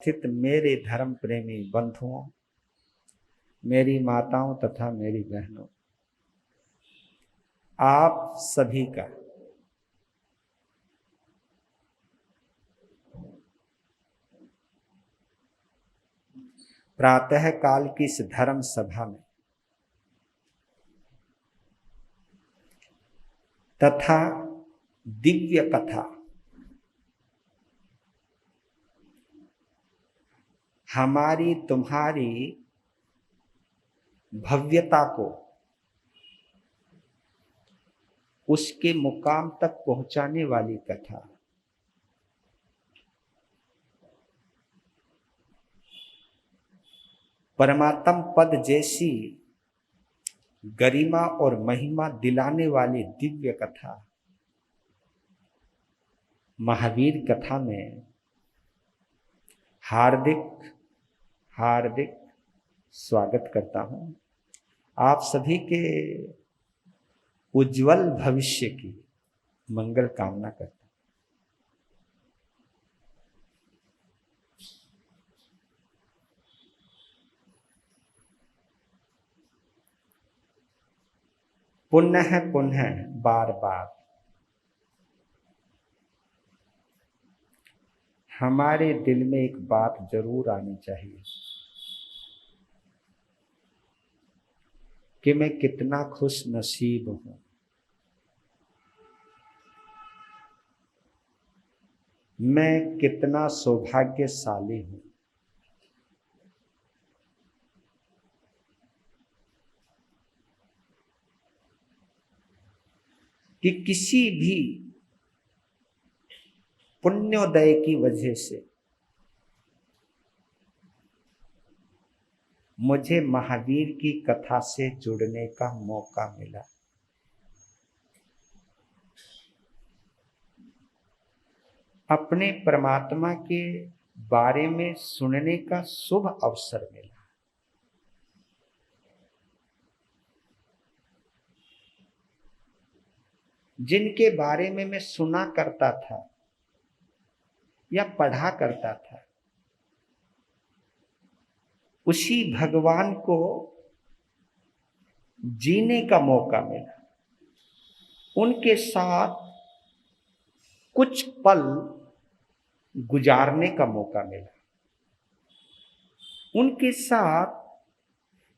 स्थित मेरे धर्म प्रेमी बंधुओं, मेरी माताओं तथा मेरी बहनों, आप सभी का प्रातः काल की इस धर्म सभा में तथा दिव्य कथा हमारी तुम्हारी भव्यता को उसके मुकाम तक पहुंचाने वाली कथा, परमात्म पद जैसी गरिमा और महिमा दिलाने वाली दिव्य कथा महावीर कथा में हार्दिक हार्दिक स्वागत करता हूं। आप सभी के उज्जवल भविष्य की मंगल कामना करता हूं। पुनः पुनः बार बार हमारे दिल में एक बात जरूर आनी चाहिए कि मैं कितना खुश नसीब हूं, मैं कितना सौभाग्यशाली हूं कि किसी भी पुण्योदय की वजह से मुझे महावीर की कथा से जुड़ने का मौका मिला। अपने परमात्मा के बारे में सुनने का शुभ अवसर मिला। जिनके बारे में मैं सुना करता था या पढ़ा करता था, उसी भगवान को जीने का मौका मिला। उनके साथ कुछ पल गुजारने का मौका मिला, उनके साथ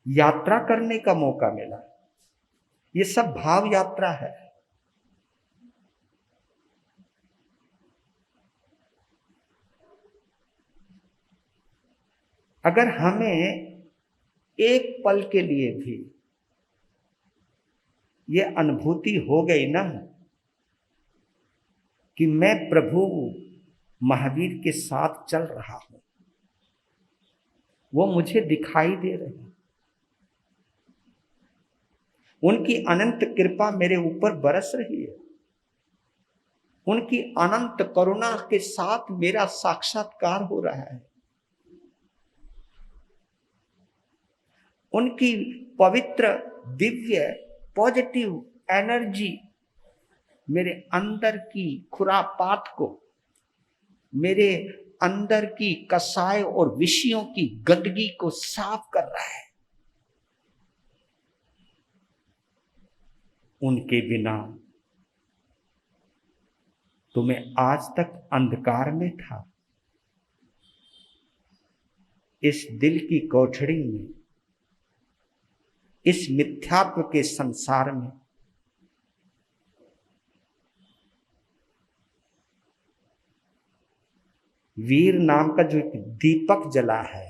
यात्रा करने का मौका मिला। ये सब भाव यात्रा है। अगर हमें एक पल के लिए भी ये अनुभूति हो गई ना कि मैं प्रभु महावीर के साथ चल रहा हूं, वो मुझे दिखाई दे रहे हैं, उनकी अनंत कृपा मेरे ऊपर बरस रही है, उनकी अनंत करुणा के साथ मेरा साक्षात्कार हो रहा है, उनकी पवित्र दिव्य पॉजिटिव एनर्जी मेरे अंदर की खुरापात को, मेरे अंदर की कसाय और विषयों की गंदगी को साफ कर रहा है। उनके बिना तो मैं आज तक अंधकार में था। इस दिल की कोठड़ी में, इस मिथ्यात्व के संसार में वीर नाम का जो एक दीपक जला है,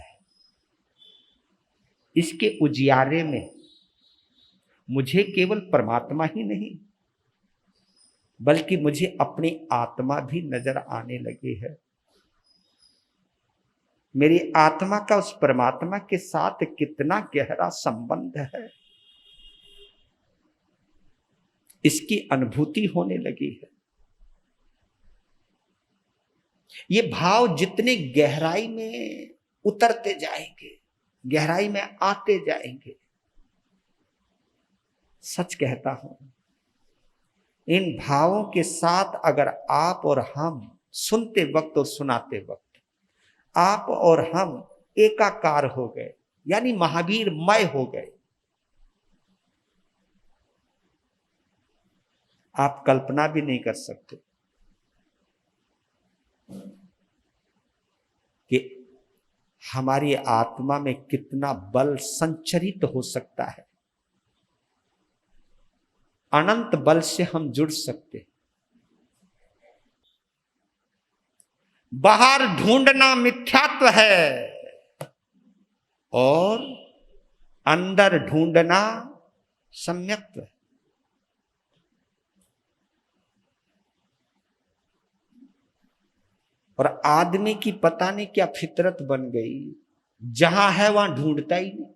इसके उजियारे में मुझे केवल परमात्मा ही नहीं बल्कि मुझे अपनी आत्मा भी नजर आने लगी है। मेरी आत्मा का उस परमात्मा के साथ कितना गहरा संबंध है, इसकी अनुभूति होने लगी है। ये भाव जितने गहराई में उतरते जाएंगे, गहराई में आते जाएंगे, सच कहता हूं, इन भावों के साथ अगर आप और हम सुनते वक्त और सुनाते वक्त आप और हम एकाकार हो गए, यानी महावीर मय हो गए। आप कल्पना भी नहीं कर सकते कि हमारी आत्मा में कितना बल संचरित हो सकता है। अनंत बल से हम जुड़ सकते हैं। बाहर ढूंढना मिथ्यात्व है और अंदर ढूंढना सम्यक्त्व है। और आदमी की पता नहीं क्या फितरत बन गई, जहां है वहां ढूंढता ही नहीं,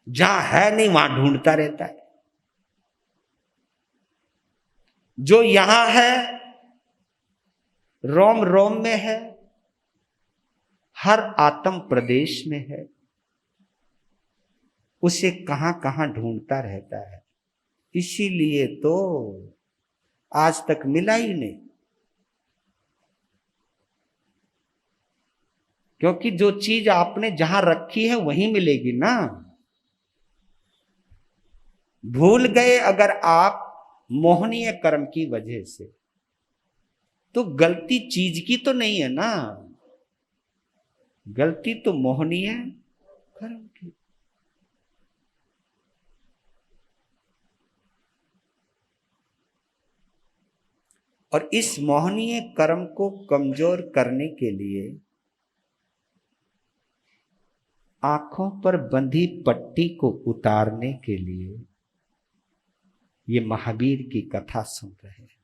जहां है नहीं वहां ढूंढता रहता है। जो यहां है, रोम रोम में है, हर आत्म प्रदेश में है, उसे कहां कहां ढूंढता रहता है। इसीलिए तो आज तक मिला ही नहीं, क्योंकि जो चीज आपने जहां रखी है वहीं मिलेगी ना। भूल गए अगर आप मोहनीय कर्म की वजह से, तो गलती चीज की तो नहीं है ना, गलती तो मोहनीय कर्म की। और इस मोहनीय कर्म को कमजोर करने के लिए आंखों पर बंधी पट्टी को उतारने के लिए ये महावीर की कथा सुन रहे हैं।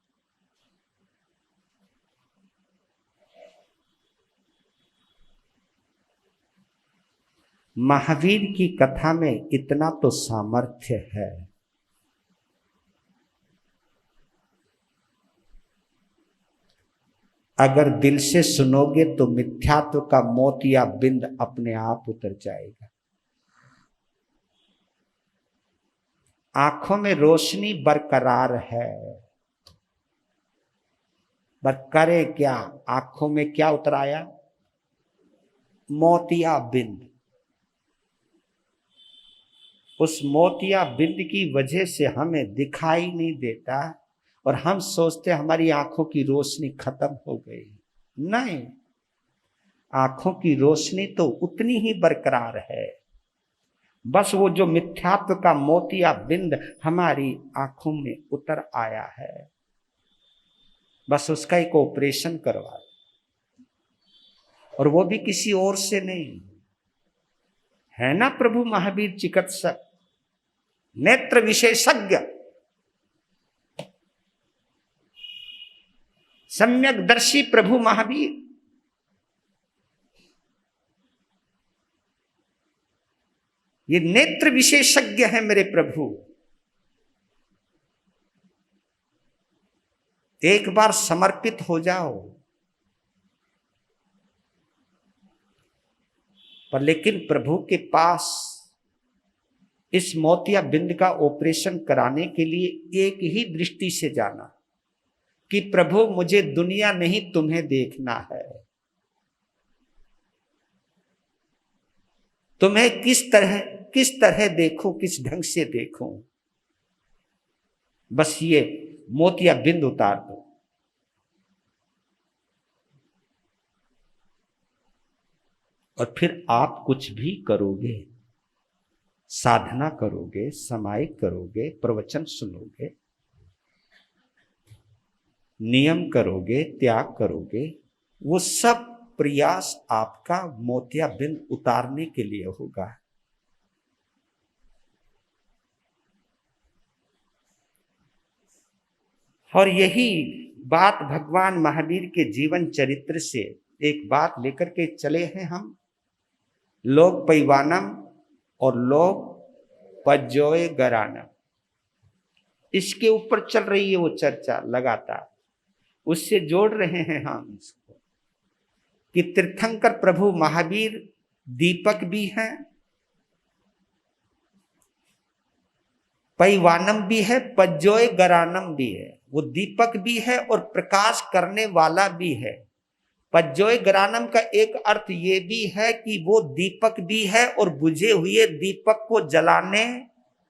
महावीर की कथा में इतना तो सामर्थ्य है, अगर दिल से सुनोगे तो मिथ्यात्व का मोतिया बिंद अपने आप उतर जाएगा। आंखों में रोशनी बरकरार है, पर करे क्या? आंखों में क्या उतर आया? मोतिया बिंद। उस मोतिया बिंद की वजह से हमें दिखाई नहीं देता और हम सोचते हमारी आंखों की रोशनी खत्म हो गई। नहीं, आंखों की रोशनी तो उतनी ही बरकरार है। बस वो जो मिथ्यात्व का मोतिया बिंद हमारी आंखों में उतर आया है, बस उसका एक ऑपरेशन करवा, और वो भी किसी और से नहीं है ना, प्रभु महावीर चिकित्सक, नेत्र विशेषज्ञ, सम्यकदर्शी प्रभु महावीर। ये नेत्र विशेषज्ञ है मेरे प्रभु। एक बार समर्पित हो जाओ। पर लेकिन प्रभु के पास इस मोतिया बिंद का ऑपरेशन कराने के लिए एक ही दृष्टि से जाना कि प्रभु मुझे दुनिया नहीं तुम्हें देखना है। तुम्हें किस तरह देखूं, किस ढंग से देखूं, बस ये मोतिया बिंद उतार दो। और फिर आप कुछ भी करोगे, साधना करोगे, समायिक करोगे, प्रवचन सुनोगे, नियम करोगे, त्याग करोगे, वो सब प्रयास आपका मोतिया बिंद उतारने के लिए होगा। और यही बात भगवान महावीर के जीवन चरित्र से एक बात लेकर के चले हैं हम। लोग पैवानम और लोग पज्जोए गरानम, इसके ऊपर चल रही है वो चर्चा लगातार, उससे जोड़ रहे हैं हम इसको कि तीर्थंकर प्रभु महावीर दीपक भी हैं, पैवानम भी है, पज्जोए गरानम भी है। वो दीपक भी है और प्रकाश करने वाला भी है। पज्जोय ग्रानम का एक अर्थ ये भी है कि वो दीपक भी है और बुझे हुए दीपक को जलाने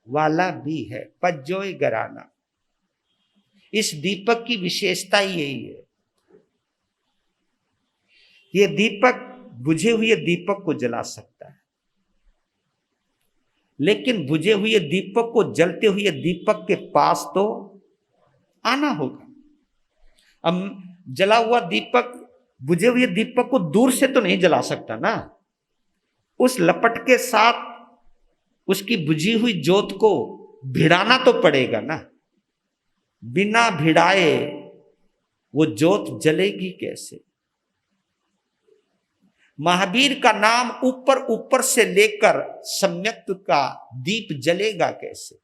वाला भी है। पज्जोय ग्रानम, इस दीपक की विशेषता यही है, ये दीपक बुझे हुए दीपक को जला सकता है, लेकिन बुझे हुए दीपक को जलते हुए दीपक के पास तो आना होगा। अब जला हुआ दीपक बुझे हुए दीपक को दूर से तो नहीं जला सकता ना, उस लपट के साथ उसकी बुझी हुई जोत को भिड़ाना तो पड़ेगा ना। बिना भिड़ाए वो जोत जलेगी कैसे? महावीर का नाम ऊपर ऊपर से लेकर सम्यक्त का दीप जलेगा कैसे?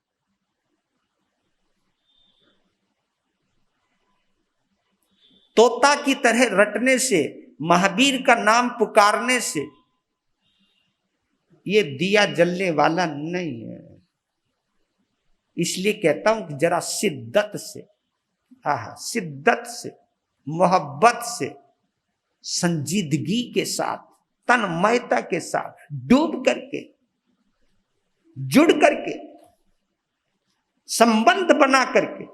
तोता की तरह रटने से, महावीर का नाम पुकारने से ये दिया जलने वाला नहीं है। इसलिए कहता हूं कि जरा शिद्दत से, शिद्दत से, मोहब्बत से, संजीदगी के साथ, तन्मयता के साथ डूब करके, जुड़ करके, संबंध बना करके,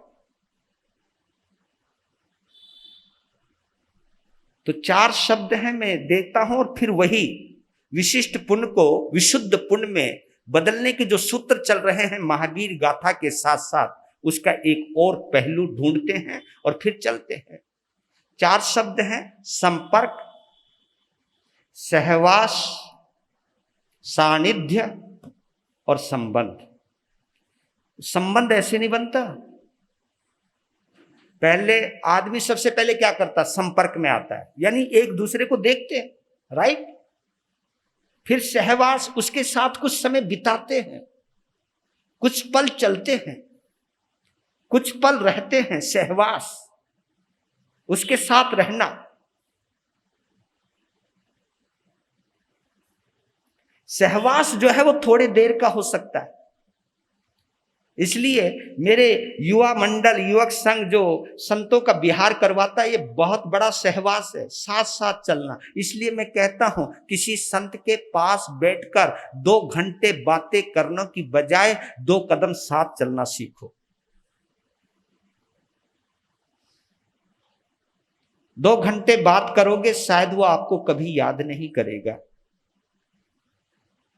तो 4 शब्द हैं मैं देता हूं और फिर वही विशिष्ट पुण्य को विशुद्ध पुण्य में बदलने के जो सूत्र चल रहे हैं महावीर गाथा के साथ साथ, उसका एक और पहलू ढूंढते हैं और फिर चलते हैं। 4 शब्द हैं: संपर्क, सहवास, सानिध्य और संबंध। संबंध ऐसे नहीं बनता। पहले आदमी सबसे पहले क्या करता? संपर्क में आता है, यानी एक दूसरे को देखते हैं, राइट। फिर सहवास, उसके साथ कुछ समय बिताते हैं, कुछ पल चलते हैं, कुछ पल रहते हैं। सहवास, उसके साथ रहना। सहवास जो है वो थोड़ी देर का हो सकता है, इसलिए मेरे युवा मंडल, युवक संघ जो संतों का विहार करवाता है, ये बहुत बड़ा सहवास है, साथ साथ चलना। इसलिए मैं कहता हूं किसी संत के पास बैठकर 2 घंटे बातें करने की बजाय 2 कदम साथ चलना सीखो। 2 घंटे बात करोगे, शायद वो आपको कभी याद नहीं करेगा,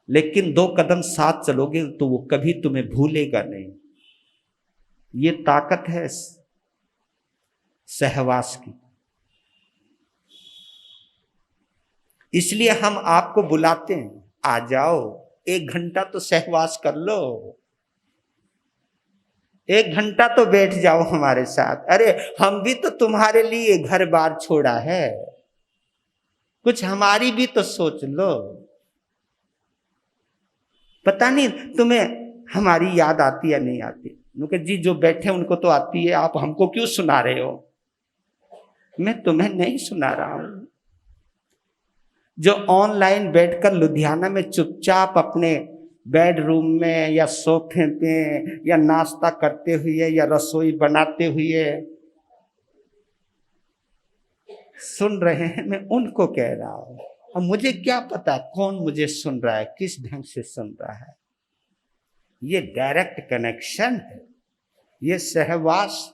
लेकिन 2 कदम साथ चलोगे तो वो कभी तुम्हें भूलेगा नहीं। ये ताकत है सहवास की। इसलिए हम आपको बुलाते हैं, आ जाओ, 1 घंटा तो सहवास कर लो, 1 घंटा तो बैठ जाओ हमारे साथ। अरे हम भी तो तुम्हारे लिए घर बार छोड़ा है, कुछ हमारी भी तो सोच लो। पता नहीं तुम्हें हमारी याद आती या नहीं आती। उनके जी जो बैठे उनको तो आती है, आप हमको क्यों सुना रहे हो? मैं तुम्हें नहीं सुना रहा हूं। जो ऑनलाइन बैठकर लुधियाना में चुपचाप अपने बेडरूम में या सोफे पे या नाश्ता करते हुए या रसोई बनाते हुए सुन रहे हैं, मैं उनको कह रहा हूं। अब मुझे क्या पता कौन मुझे सुन रहा है, किस ढंग से सुन रहा है। ये डायरेक्ट कनेक्शन है, ये सहवास।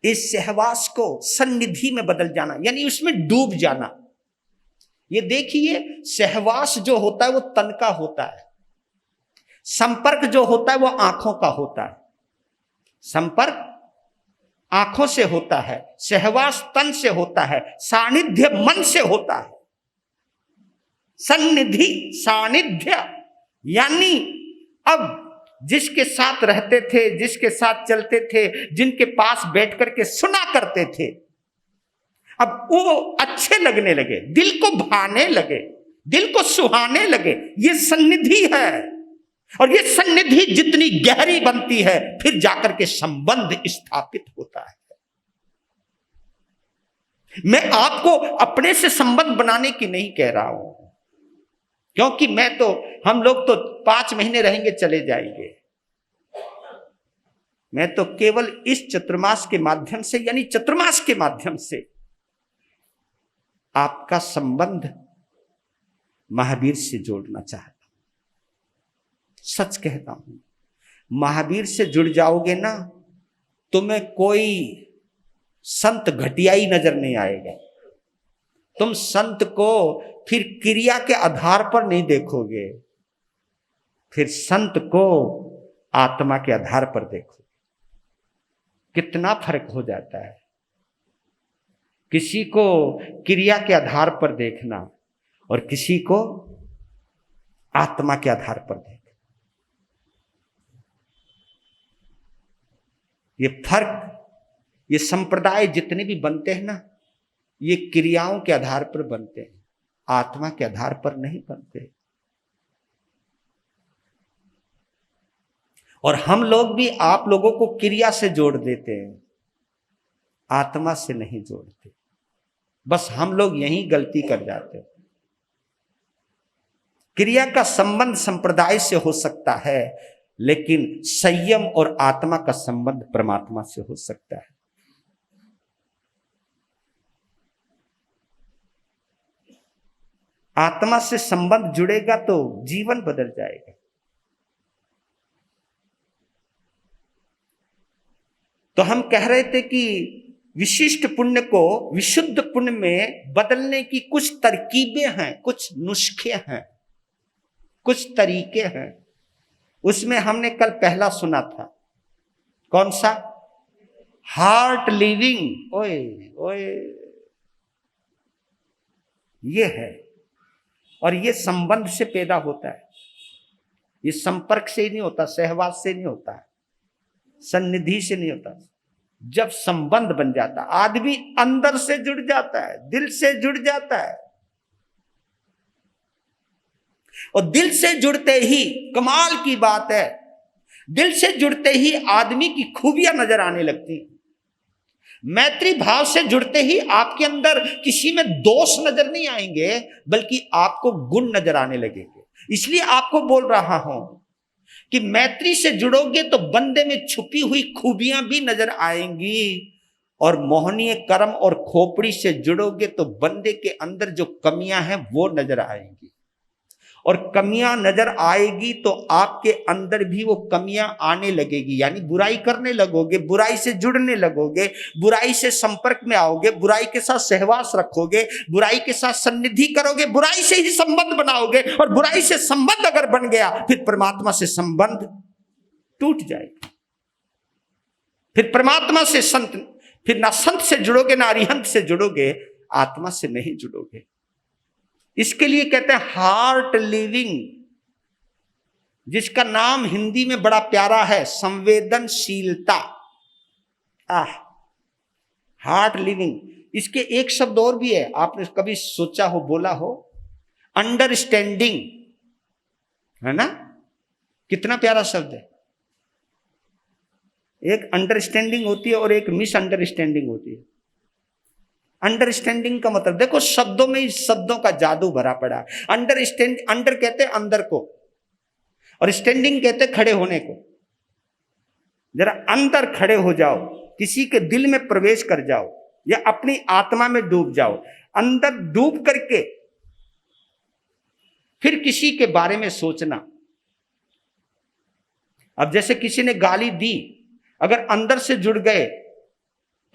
इस सहवास को सन्निधि में बदल जाना, यानी उसमें डूब जाना। ये देखिए, सहवास जो होता है वो तन का होता है, संपर्क जो होता है वो आंखों का होता है। संपर्क आंखों से होता है, सहवास तन से होता है, सानिध्य मन से होता है। सन्निधि, सानिध्य, यानी अब जिसके साथ रहते थे, जिसके साथ चलते थे, जिनके पास बैठ करके सुना करते थे, अब वो अच्छे लगने लगे, दिल को भाने लगे, दिल को सुहाने लगे। ये सन्निधि है। और ये सन्निधि जितनी गहरी बनती है, फिर जाकर के संबंध स्थापित होता है। मैं आपको अपने से संबंध बनाने की नहीं कह रहा हूं, क्योंकि हम लोग तो 5 महीने रहेंगे, चले जाएंगे। मैं तो केवल इस चतुर्मास के माध्यम से, यानी चतुर्मास के माध्यम से आपका संबंध महावीर से जोड़ना चाहता हूं। सच कहता हूं, महावीर से जुड़ जाओगे ना, तुम्हें कोई संत घटियाई नजर नहीं आएगा। तुम संत को फिर क्रिया के आधार पर नहीं देखोगे, फिर संत को आत्मा के आधार पर देखोगे। कितना फर्क हो जाता है किसी को क्रिया के आधार पर देखना और किसी को आत्मा के आधार पर देखना। ये फर्क, ये संप्रदाय जितने भी बनते हैं ना, ये क्रियाओं के आधार पर बनते हैं, आत्मा के आधार पर नहीं बनते। और हम लोग भी आप लोगों को क्रिया से जोड़ देते हैं, आत्मा से नहीं जोड़ते। बस हम लोग यही गलती कर जाते हैं। क्रिया का संबंध संप्रदाय से हो सकता है, लेकिन संयम और आत्मा का संबंध परमात्मा से हो सकता है। आत्मा से संबंध जुड़ेगा तो जीवन बदल जाएगा। तो हम कह रहे थे कि विशिष्ट पुण्य को विशुद्ध पुण्य में बदलने की कुछ तरकीबें हैं, कुछ नुस्खे हैं, कुछ तरीके हैं। उसमें हमने कल पहला सुना था, कौन सा? Heart living. ओए ओए, ये है। और ये संबंध से पैदा होता है, ये संपर्क से ही नहीं होता, सहवास से नहीं होता है, सन्निधि से नहीं होता। जब संबंध बन जाता, आदमी अंदर से जुड़ जाता है, दिल से जुड़ जाता है। और दिल से जुड़ते ही, कमाल की बात है, दिल से जुड़ते ही आदमी की खूबियां नजर आने लगती। मैत्री भाव से जुड़ते ही आपके अंदर किसी में दोष नजर नहीं आएंगे, बल्कि आपको गुण नजर आने लगेंगे। इसलिए आपको बोल रहा हूं कि मैत्री से जुड़ोगे तो बंदे में छुपी हुई खूबियां भी नजर आएंगी, और मोहनीय कर्म और खोपड़ी से जुड़ोगे तो बंदे के अंदर जो कमियां हैं वो नजर आएंगी। और कमियां नजर आएगी तो आपके अंदर भी वो कमियां आने लगेगी, यानी बुराई करने लगोगे, बुराई से जुड़ने लगोगे, बुराई से संपर्क में आओगे, बुराई के साथ सहवास रखोगे, बुराई के साथ सन्निधि करोगे, बुराई से ही संबंध बनाओगे। और बुराई से संबंध अगर बन गया, फिर परमात्मा से संबंध टूट जाएगा। फिर परमात्मा से संत, फिर ना संत से जुड़ोगे, ना अरिहंत से जुड़ोगे, आत्मा से नहीं जुड़ोगे। इसके लिए कहते हैं हार्ट लिविंग, जिसका नाम हिंदी में बड़ा प्यारा है, संवेदनशीलता। हार्ट लिविंग, इसके एक शब्द और भी है, आपने कभी सोचा हो, बोला हो? अंडरस्टैंडिंग, है ना? कितना प्यारा शब्द है। एक अंडरस्टैंडिंग होती है और एक मिसअंडरस्टैंडिंग होती है। अंडरस्टैंडिंग का मतलब देखो, शब्दों में ही शब्दों का जादू भरा पड़ा है। अंडर कहते हैं अंदर को, और स्टैंडिंग कहते हैं खड़े होने को। जरा अंदर खड़े हो जाओ, किसी के दिल में प्रवेश कर जाओ, या अपनी आत्मा में डूब जाओ। अंदर डूब करके फिर किसी के बारे में सोचना। अब जैसे किसी ने गाली दी, अगर अंदर से जुड़ गए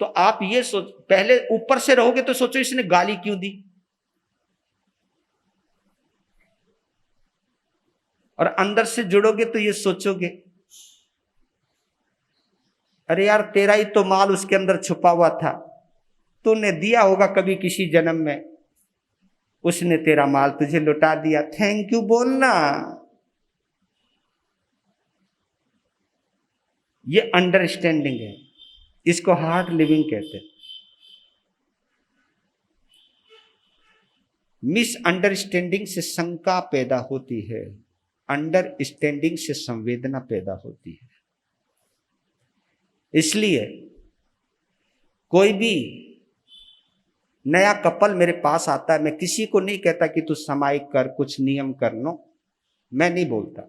तो आप ये सोच, पहले ऊपर से रहोगे तो सोचो इसने गाली क्यों दी, और अंदर से जुड़ोगे तो ये सोचोगे, अरे यार तेरा ही तो माल उसके अंदर छुपा हुआ था, तूने दिया होगा कभी किसी जन्म में, उसने तेरा माल तुझे लुटा दिया, थैंक यू बोलना। ये अंडरस्टैंडिंग है, इसको हार्ट लिविंग कहते हैं। मिसअंडरस्टैंडिंग से शंका पैदा होती है, अंडरस्टैंडिंग से संवेदना पैदा होती है। इसलिए कोई भी नया कपल मेरे पास आता है, मैं किसी को नहीं कहता कि तू सामायिक कर, कुछ नियम कर, नो, मैं नहीं बोलता।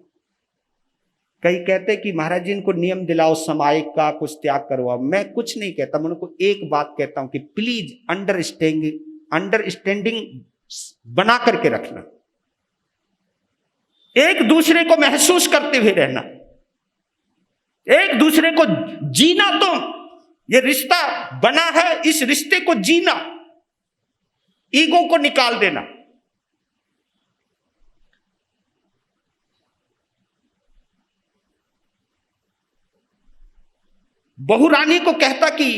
कई कहते कि महाराज जी इनको नियम दिलाओ, सामायिक का कुछ त्याग करवाओ। मैं कुछ नहीं कहता, मैं उनको एक बात कहता हूं कि प्लीज अंडरस्टैंडिंग बना करके रखना, एक दूसरे को महसूस करते हुए रहना, एक दूसरे को जीना। तो ये रिश्ता बना है, इस रिश्ते को जीना, ईगो को निकाल देना। बहू रानी को कहता कि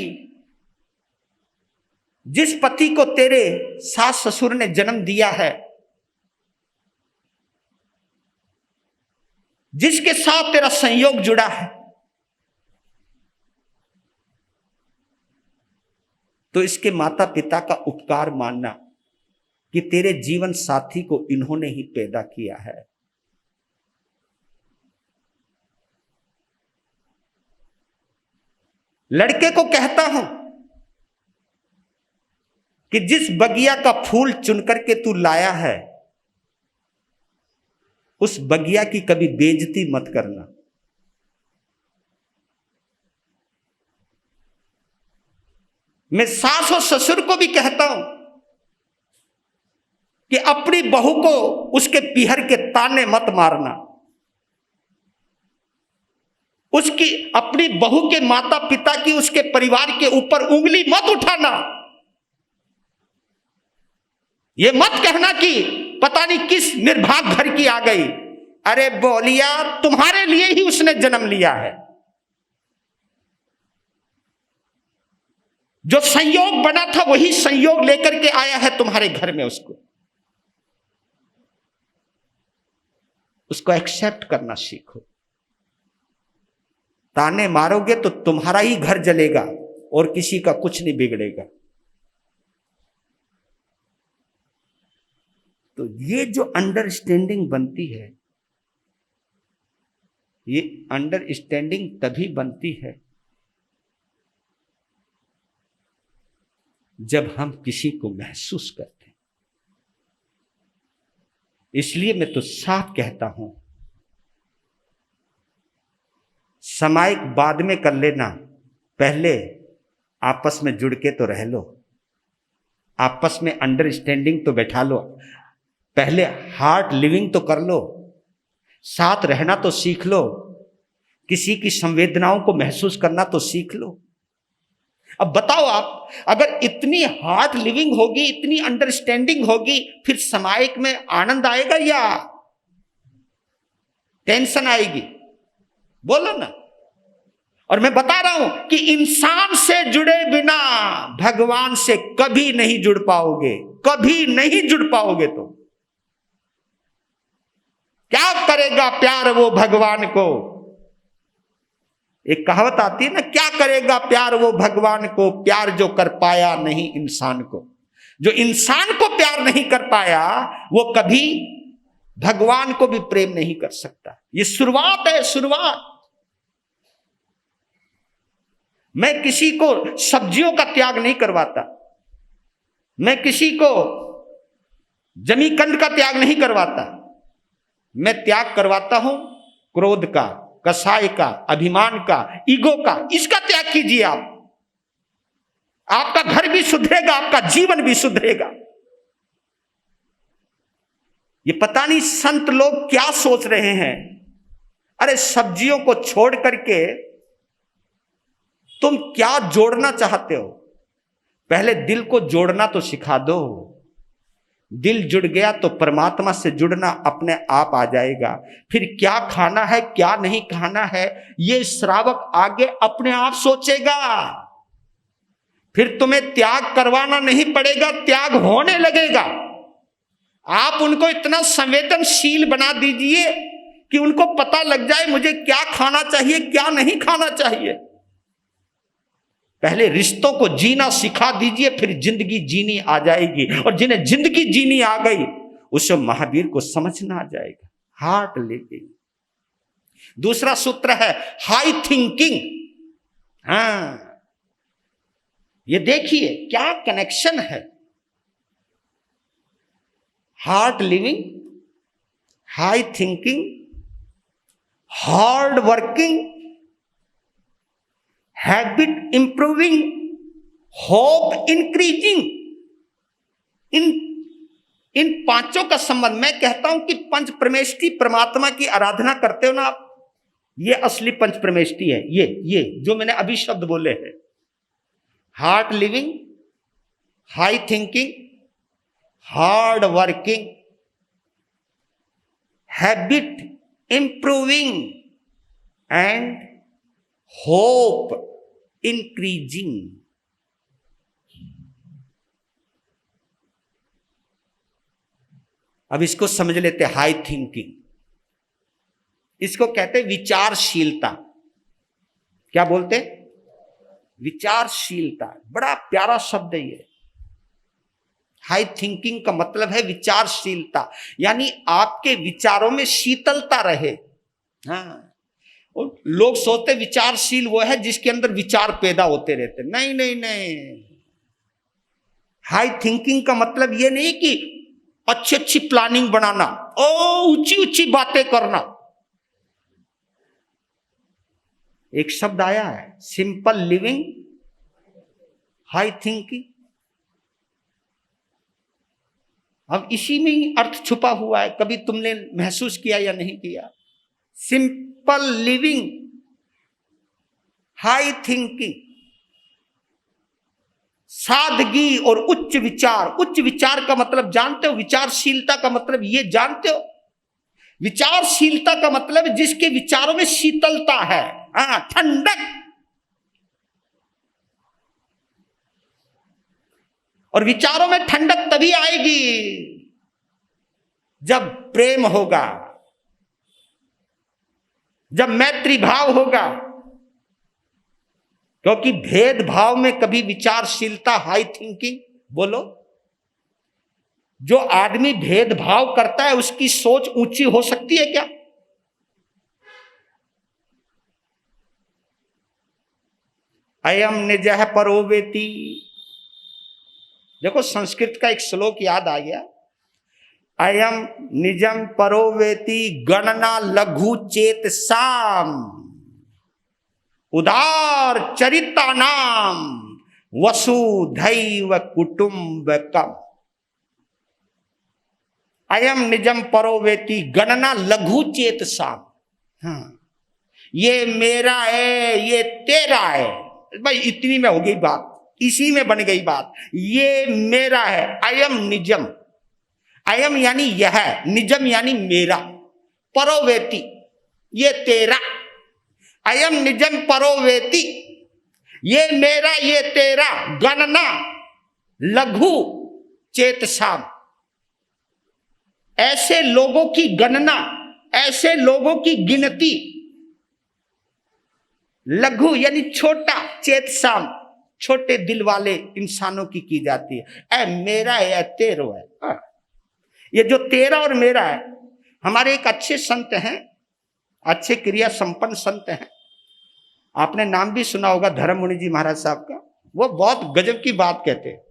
जिस पति को तेरे सास ससुर ने जन्म दिया है, जिसके साथ तेरा संयोग जुड़ा है, तो इसके माता पिता का उपकार मानना कि तेरे जीवन साथी को इन्होंने ही पैदा किया है। लड़के को कहता हूं कि जिस बगिया का फूल चुन करके तू लाया है, उस बगिया की कभी बेइज्जती मत करना। मैं सास और ससुर को भी कहता हूं कि अपनी बहू को उसके पीहर के ताने मत मारना, उसकी अपनी बहू के माता पिता की, उसके परिवार के ऊपर उंगली मत उठाना। यह मत कहना कि पता नहीं किस निर्भाग घर की आ गई। अरे बोलिया, तुम्हारे लिए ही उसने जन्म लिया है। जो संयोग बना था वही संयोग लेकर के आया है तुम्हारे घर में। उसको एक्सेप्ट करना सीखो। ताने मारोगे तो तुम्हारा ही घर जलेगा और किसी का कुछ नहीं बिगड़ेगा। तो ये जो अंडरस्टैंडिंग बनती है, ये अंडरस्टैंडिंग तभी बनती है जब हम किसी को महसूस करते हैं। इसलिए मैं तो साफ कहता हूं, सामायिक बाद में कर लेना, पहले आपस में जुड़ के तो रह लो, आपस में अंडरस्टैंडिंग तो बैठा लो, पहले हार्ट लिविंग तो कर लो, साथ रहना तो सीख लो, किसी की संवेदनाओं को महसूस करना तो सीख लो। अब बताओ आप, अगर इतनी हार्ट लिविंग होगी, इतनी अंडरस्टैंडिंग होगी, फिर सामायिक में आनंद आएगा या टेंशन आएगी? बोलो ना। और मैं बता रहा हूं कि इंसान से जुड़े बिना भगवान से कभी नहीं जुड़ पाओगे, कभी नहीं जुड़ पाओगे। तो क्या करेगा प्यार वो भगवान को? एक कहावत आती है ना, क्या करेगा प्यार वो भगवान को, प्यार जो कर पाया नहीं इंसान को। जो इंसान को प्यार नहीं कर पाया वो कभी भगवान को भी प्रेम नहीं कर सकता। ये शुरुआत है, शुरुआत। मैं किसी को सब्जियों का त्याग नहीं करवाता, मैं किसी को जमीकंद का त्याग नहीं करवाता। मैं त्याग करवाता हूं क्रोध का, कसाय का, अभिमान का, ईगो का। इसका त्याग कीजिए आप, आपका घर भी सुधरेगा, आपका जीवन भी सुधरेगा। ये पता नहीं संत लोग क्या सोच रहे हैं। अरे सब्जियों को छोड़ करके तुम क्या जोड़ना चाहते हो? पहले दिल को जोड़ना तो सिखा दो। दिल जुड़ गया तो परमात्मा से जुड़ना अपने आप आ जाएगा। फिर क्या खाना है, क्या नहीं खाना है, ये श्रावक आगे अपने आप सोचेगा। फिर तुम्हें त्याग करवाना नहीं पड़ेगा, त्याग होने लगेगा। आप उनको इतना संवेदनशील बना दीजिए कि उनको पता लग जाए मुझे क्या खाना चाहिए, क्या नहीं खाना चाहिए। पहले रिश्तों को जीना सिखा दीजिए, फिर जिंदगी जीनी आ जाएगी। और जिन्हें जिंदगी जीनी आ गई उसे महावीर को समझना आ जाएगा, हार्ट लेके। दूसरा सूत्र है हाई थिंकिंग। हाँ, ये देखिए क्या कनेक्शन है। Heart living, high thinking hard working, habit improving, hope increasing. इन पांचों का संबंध, मैं कहता हूं कि पंच परमेष्ठी परमात्मा की आराधना करते हो ना आप, ये असली पंच परमेष्ठी है। ये जो मैंने अभी शब्द बोले हैं, hard living, high thinking, hard working, habit improving and hope increasing. अब इसको समझ लेते, हाई थिंकिंग, इसको कहते विचारशीलता। क्या बोलते? विचारशीलता। बड़ा प्यारा शब्द है ये। हाई थिंकिंग का मतलब है विचारशीलता, यानी आपके विचारों में शीतलता रहे। हाँ, लोग सोचते विचारशील वो है जिसके अंदर विचार पैदा होते रहते। नहीं नहीं नहीं, हाई थिंकिंग का मतलब ये नहीं कि अच्छी अच्छी प्लानिंग बनाना, ऊंची ऊंची बातें करना। एक शब्द आया है, सिंपल लिविंग, हाई थिंकिंग। अब इसी में ही अर्थ छुपा हुआ है, कभी तुमने महसूस किया या नहीं किया? सिंपल लिविंग, हाई थिंकिंग, सादगी और उच्च विचार। उच्च विचार का मतलब जानते हो? विचारशीलता का मतलब ये जानते हो? विचारशीलता का मतलब जिसके विचारों में शीतलता है, ठंडक। और विचारों में ठंडक तभी आएगी जब प्रेम होगा, जब मैत्री भाव होगा। क्योंकि भेदभाव में कभी विचारशीलता, हाई थिंकिंग, बोलो, जो आदमी भेदभाव करता है उसकी सोच ऊंची हो सकती है क्या? अयम निजः परो वेति। देखो, संस्कृत का एक श्लोक याद आ गया। अयम निजम परो वेति गणना लघु चेत साम उदार चरिता नाम वसुधैव कुटुंबकम। अयम निजम परो वेति गणना लघु चेत साम। हाँ, ये मेरा है, ये तेरा है। भाई इतनी में हो गई बात, इसी में बन गई बात। ये मेरा है, अयम निजम। अयम यानी यह, निजम यानी मेरा, परोवेति ये तेरा। अयम निजम परोवेति, ये मेरा ये तेरा। गणना लघु चेतसाम, ऐसे लोगों की गणना, ऐसे लोगों की गिनती, लघु यानी छोटा, चेतसाम छोटे दिल वाले इंसानों की जाती है। ऐ मेरा है, ऐ तेरो है। ये जो तेरा और मेरा है, हमारे एक अच्छे संत हैं, अच्छे क्रिया संपन्न संत हैं, आपने नाम भी सुना होगा, धर्म मुनि जी महाराज साहब का। वो बहुत गजब की बात कहते हैं,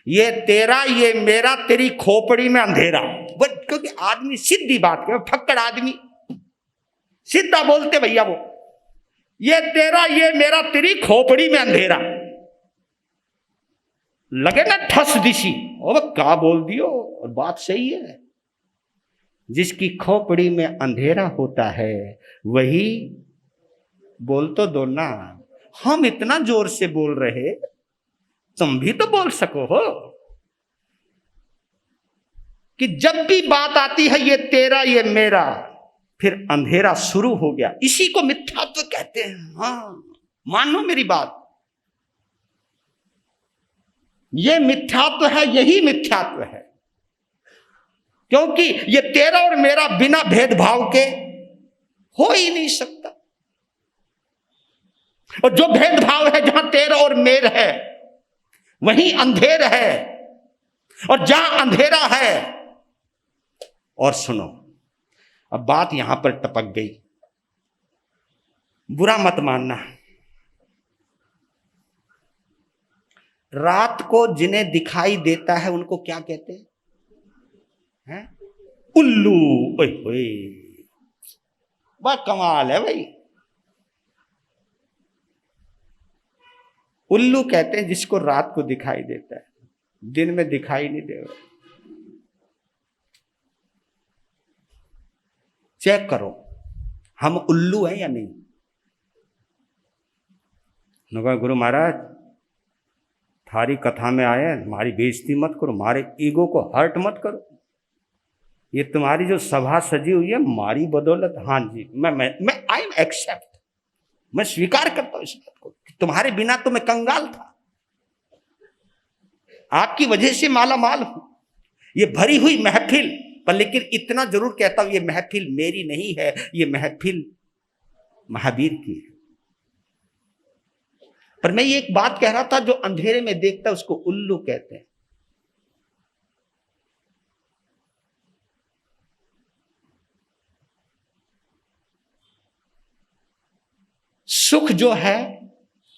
ये तेरा ये मेरा, तेरी खोपड़ी में अंधेरा। क्योंकि आदमी सीधी बात करे, फक्कड़ आदमी सीधा बोलते भैया वो, ये तेरा ये मेरा, तेरी खोपड़ी में अंधेरा। लगे ना ठस दिशी, ओ क्या बोल दियो, और बात सही है। जिसकी खोपड़ी में अंधेरा होता है वही बोल तो दो ना। हम इतना जोर से बोल रहे, तुम भी तो बोल सको हो। कि जब भी बात आती है ये तेरा ये मेरा, फिर अंधेरा शुरू हो गया। इसी को मिथ्यात्व कहते हैं। हाँ, मानो मेरी बात, ये मिथ्यात्व है, यही मिथ्यात्व है। क्योंकि ये तेरा और मेरा बिना भेदभाव के हो ही नहीं सकता। और जो भेदभाव है, जहां तेरा और मेर है वहीं अंधेर है, और जहां अंधेरा है, और सुनो, अब बात यहां पर टपक गई, बुरा मत मानना। रात को जिन्हें दिखाई देता है उनको क्या कहते हैं? उल्लू। ओए होए, वह कमाल है भाई। उल्लू कहते हैं जिसको रात को दिखाई देता है, दिन में दिखाई नहीं देगा। चेक करो हम उल्लू हैं या नहीं। गुरु महाराज थारी कथा में आए, हमारी बेइज्जती मत करो, हमारे ईगो को हर्ट मत करो। ये तुम्हारी जो सभा सजी हुई है हमारी बदौलत। हाँ जी, मैं आई एम एक्सेप्ट, मैं स्वीकार करता हूं इस बात को। तुम्हारे बिना तो मैं कंगाल था, आपकी वजह से माला माल हूं। ये भरी हुई महफिल पर, लेकिन इतना जरूर कहता हूं ये महफिल मेरी नहीं है, ये महफिल महावीर की है। पर मैं ये एक बात कह रहा था, जो अंधेरे में देखता है उसको उल्लू कहते हैं। सुख जो है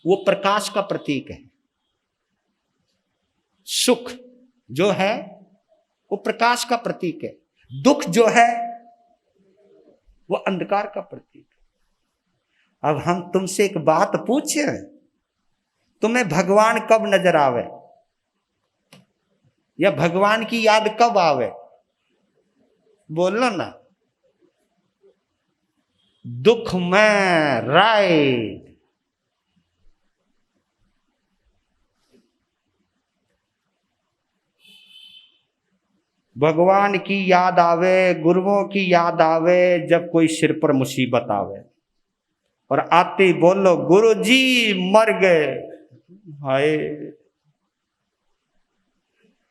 वो प्रकाश का प्रतीक है। सुख जो है वो प्रकाश का प्रतीक है। दुख जो है वो अंधकार का प्रतीक है। अब हम तुमसे एक बात पूछे, तुम्हें भगवान कब नजर आवे या भगवान की याद कब आवे? बोलो ना। दुख में राइट, भगवान की याद आवे, गुरुओं की याद आवे जब कोई सिर पर मुसीबत आवे और आते ही बोलो गुरु जी मर गए। हाय,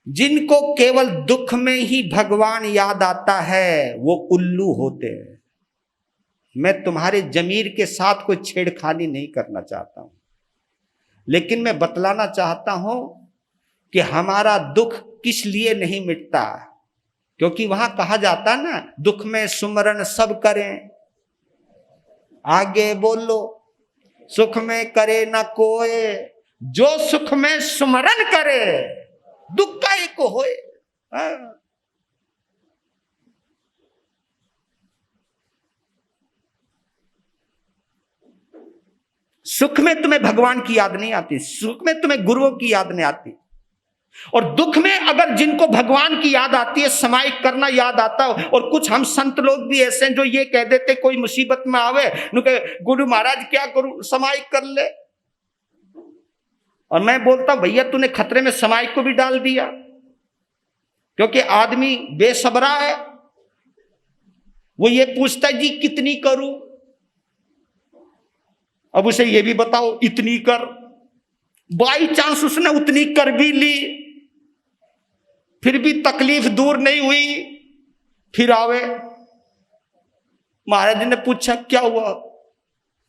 जिनको केवल दुख में ही भगवान याद आता है वो उल्लू होते हैं। मैं तुम्हारे जमीर के साथ कोई छेड़खानी नहीं करना चाहता हूं, लेकिन मैं बतलाना चाहता हूं कि हमारा दुख किस लिए नहीं मिटता। क्योंकि वहां कहा जाता ना, दुख में सुमरन सब करें। आगे बोलो, सुख में करे ना कोई, जो सुख में सुमरन करे दुख का एक होए। सुख में तुम्हें भगवान की याद नहीं आती, सुख में तुम्हें गुरुओं की याद नहीं आती, और दुख में अगर जिनको भगवान की याद आती है, समाइक करना याद आता है। और कुछ हम संत लोग भी ऐसे हैं जो ये कह देते कोई मुसीबत में आवे, गुरु महाराज क्या करूं, समाइक कर ले। और मैं बोलता हूं भैया तूने खतरे में समाइक को भी डाल दिया, क्योंकि आदमी बेसब्रा है। वो ये पूछता है जी कितनी करूं, अब उसे ये भी बताओ इतनी कर। बाई चांस उसने उतनी कर भी ली, फिर भी तकलीफ दूर नहीं हुई, फिर आवे। महाराज ने पूछा क्या हुआ,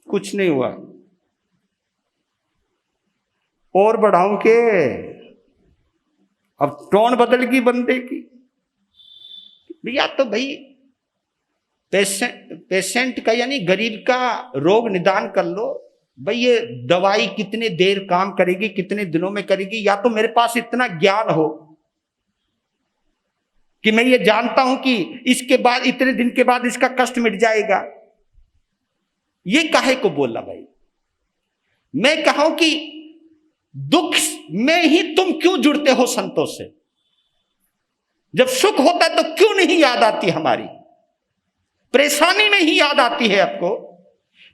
कुछ नहीं हुआ। और बढ़ाऊं के, अब टोन बदल गई बंदे की। भैया तो भाई पेशेंट का यानी गरीब का रोग निदान कर लो। भाई ये दवाई कितने देर काम करेगी, कितने दिनों में करेगी, या तो मेरे पास इतना ज्ञान हो कि मैं ये जानता हूं कि इसके बाद इतने दिन के बाद इसका कष्ट मिट जाएगा। ये काहे को बोला भाई? मैं कहूं कि दुख में ही तुम क्यों जुड़ते हो संतों से? जब सुख होता है तो क्यों नहीं याद आती हमारी? परेशानी में ही याद आती है आपको।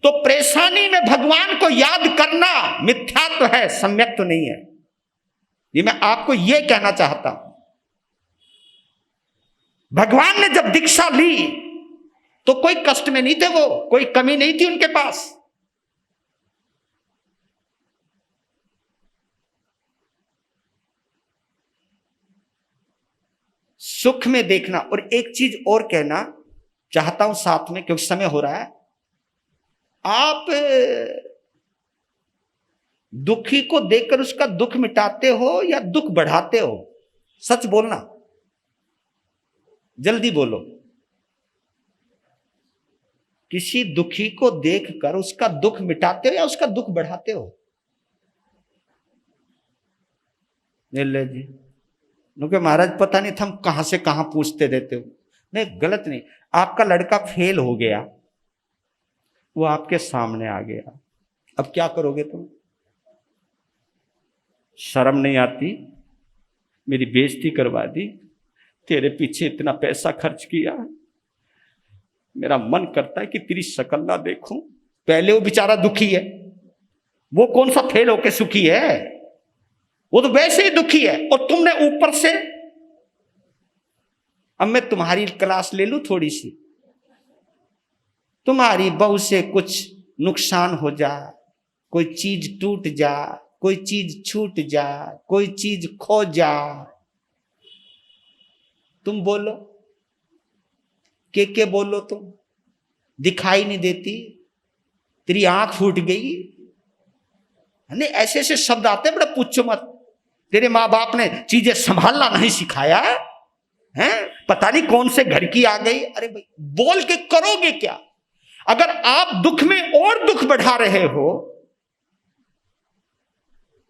तो परेशानी में भगवान को याद करना मिथ्यात्व है, सम्यक तो नहीं है। ये मैं आपको ये कहना चाहता हूं। भगवान ने जब दीक्षा ली तो कोई कष्ट में नहीं थे, वो कोई कमी नहीं थी उनके पास। सुख में देखना। और एक चीज और कहना चाहता हूं साथ में, क्योंकि समय हो रहा है। आप दुखी को देखकर उसका दुख मिटाते हो या दुख बढ़ाते हो? सच बोलना, जल्दी बोलो। किसी दुखी को देखकर उसका दुख मिटाते हो या उसका दुख बढ़ाते हो? ले जी, क्योंकि महाराज पता नहीं था हम कहां से कहां पूछते रहते हो। नहीं, गलत नहीं। आपका लड़का फेल हो गया, वो आपके सामने आ गया, अब क्या करोगे तुम? शर्म नहीं आती? मेरी बेइज्जती करवा दी, तेरे पीछे इतना पैसा खर्च किया, मेरा मन करता है कि तेरी शक्ल ना देखूं। पहले वो बेचारा दुखी है, वो कौन सा फेल होके सुखी है, वो तो वैसे ही दुखी है, और तुमने ऊपर से। अब मैं तुम्हारी क्लास ले लूं थोड़ी सी, तुम्हारी बहू से कुछ नुकसान हो जा, कोई चीज टूट जा, कोई चीज छूट जा, कोई चीज खो जा, तुम बोलो, के बोलो, तुम दिखाई नहीं देती, तेरी आंख फूट गई। नहीं, ऐसे ऐसे शब्द आते हैं, बड़ा पूछो मत। तेरे माँ बाप ने चीजें संभालना नहीं सिखाया है, पता नहीं कौन से घर की आ गई। अरे भाई, बोल के करोगे क्या? अगर आप दुख में और दुख बढ़ा रहे हो,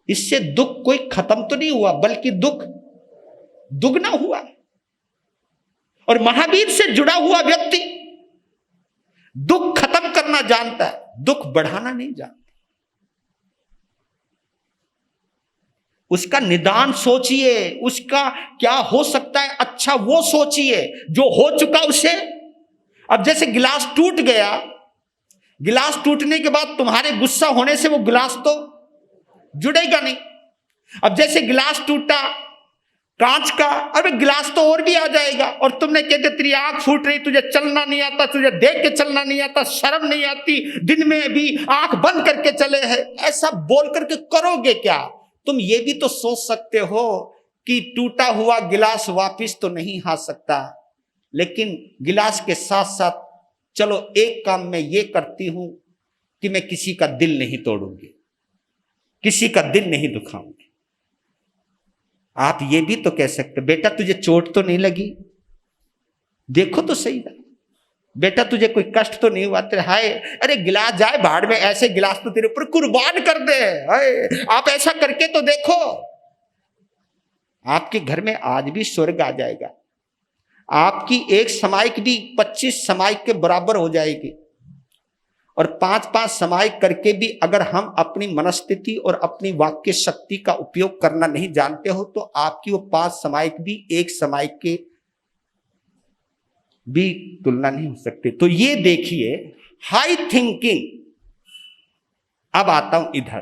इससे दुख कोई खत्म तो नहीं हुआ, बल्कि दुख दुगना हुआ। और महावीर से जुड़ा हुआ व्यक्ति दुख खत्म करना जानता है, दुख बढ़ाना नहीं जानता। उसका निदान सोचिए, उसका क्या हो सकता है अच्छा वो सोचिए, जो हो चुका उसे। अब जैसे गिलास टूट गया, गिलास टूटने के बाद तुम्हारे गुस्सा होने से वो गिलास तो जुड़ेगा नहीं। अब जैसे गिलास टूटा कांच का, अरे गिलास तो और भी आ जाएगा, और तुमने कहते तेरी आंख फूट रही, तुझे चलना नहीं आता, तुझे देख के चलना नहीं आता, शर्म नहीं आती, दिन में भी आंख बंद करके चले हैं, ऐसा बोल करके करोगे क्या? तुम ये भी तो सोच सकते हो कि टूटा हुआ गिलास वापिस तो नहीं आ सकता, लेकिन गिलास के साथ साथ चलो एक काम मैं ये करती हूं कि मैं किसी का दिल नहीं तोड़ूंगी, किसी का दिल नहीं दुखाऊंगी। आप ये भी तो कह सकते, बेटा तुझे चोट तो नहीं लगी, देखो तो सही ना, बेटा तुझे कोई कष्ट तो नहीं हुआ, तेरे हाय, अरे गिलास जाए भाड़ में, ऐसे गिलास तो तेरे ऊपर कुर्बान कर दे, हाय आप ऐसा करके तो देखो, आपके घर में आज भी स्वर्ग आ जाएगा। आपकी एक समाइक भी 25 समाइक के बराबर हो जाएगी, और 5-5 समाइक करके भी अगर हम अपनी मनस्थिति और अपनी वाक्य शक्ति का उपयोग करना नहीं जानते हो, तो आपकी वो 5 समाइक भी एक समाइक के भी तुलना नहीं हो सकती। तो ये देखिए हाई थिंकिंग। अब आता हूं इधर